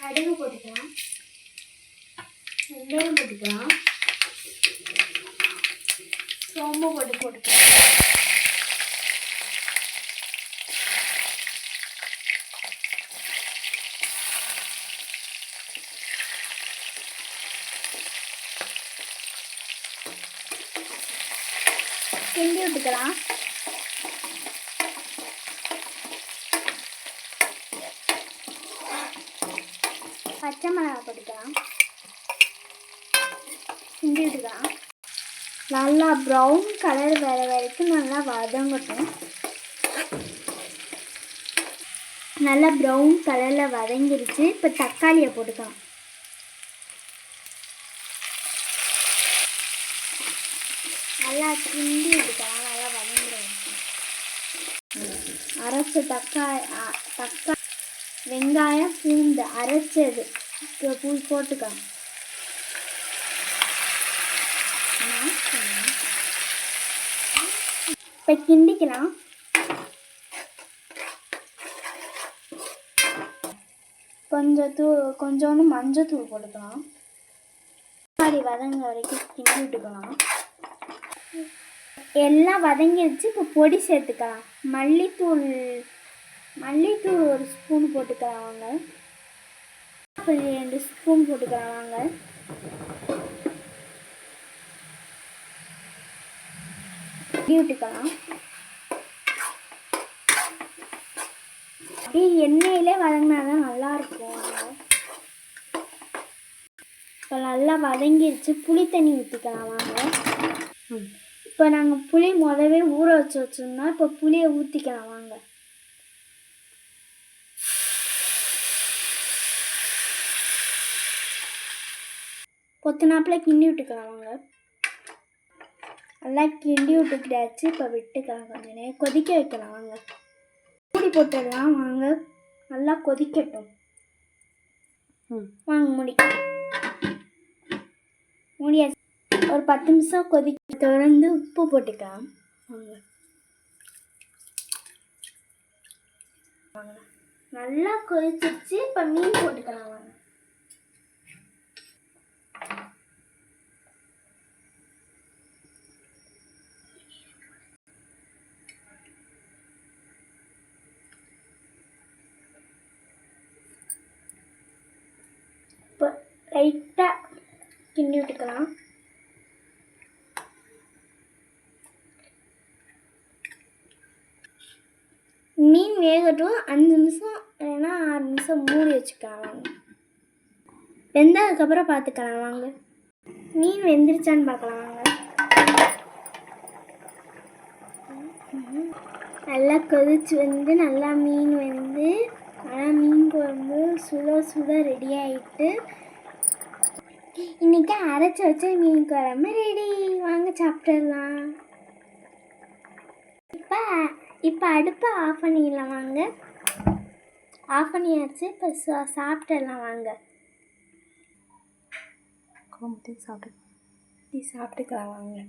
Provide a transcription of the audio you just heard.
கடுகு போட்டுக்கலாம், வெங்காயம் போட்டுக்கலாம், சோம்பு போட்டுக்கலாம். கிண்டி விட்டுக்கலாம். பச்சை மிளகாய் போட்டுக்கலாம், கிண்டி விட்டுக்கலாம். நல்லா ப்ரௌன் கலர் வர வரைக்கும் நல்லா வதங்கட்டும். நல்லா ப்ரௌன் கலரில் வதங்கிருச்சு. இப்போ தக்காளியை போட்டுக்கலாம். நல்லா கிண்டி விட்டுக்கலாம். நல்லா வதங்கிடும். அரைச்ச தக்காளி வெங்காயம் பூண்டு அரைச்சது போட்டுக்கலாம். இப்போ கிண்டிக்கலாம். கொஞ்சோண்டு மஞ்சத்தூள் போட்டுக்கலாம். தக்காளி வதங்க வரைக்கும் கிண்டி விட்டுக்கலாம். எல்லாம் வதங்கிடுச்சு. இப்போ பொடி சேர்த்துக்கலாம். மல்லித்தூள் 1 ஸ்பூன் போட்டுக்கலாம் வாங்க. 2 ஸ்பூன் போட்டுக்கலாம் வாங்க. விட்டுக்கலாம். அப்படியே எண்ணெயிலே வதங்கினாதான் நல்லாயிருக்கும். இப்போ நல்லா வதங்கிடுச்சு. புளி தண்ணி ஊற்றிக்கலாம் வாங்க. இப்போ நாங்கள் புளி முதவே ஊற வச்சுருந்தோம். இப்போ புளியை ஊற்றிக்கலாம் வாங்க. கொத்தனாப்பில் கிண்டி விட்டுக்கலாம் வாங்க. நல்லா கிண்டி விட்டுக்கிட்டாச்சு. இப்போ விட்டுக்கலாம். கொஞ்சம் நேரம் கொதிக்க வைக்கலாம் வாங்க. மூடி போட்டுடலாம் வாங்க. நல்லா கொதிக்கட்டும் வாங்க. மூடியாச்சு. ஒரு 10 நிமிஷம் தொடர்ந்து உப்பு போட்டுக்கலாம் வாங்க. நல்லா கொதிச்சிருச்சு. இப்போ மீன் போட்டுக்கலாம் வாங்க. இப்போ லைட்டாக கிண்டி விட்டுக்கலாம். மீன் வேகட்டும். 5 நிமிஷம் இல்லைன்னா 6 நிமிஷம் மூடி வச்சுக்கலாம் வாங்க. வெந்ததுக்கப்புறம் பார்த்துக்கலாம் வாங்க. மீன் வெந்துருச்சான்னு பார்க்கலாம் வாங்க. நல்லா கொதிச்சு வந்து நல்லா மீன் வெந்து நல்லா மீன் குழம்பு சுட ரெடி ஆகிட்டு இன்றைக்கி அரைச்சி வச்ச மீன் குழம்பு ரெடி. வாங்க சாப்பிட்டுடலாம். இப்போ அடுப்பை ஆஃப் பண்ணிடலாம் வாங்க. ஆஃப் பண்ணியாச்சு. இப்போ சாப்பிட்டுடலாம் வாங்க. சாப்பிட்டுக்கலாம் வாங்க.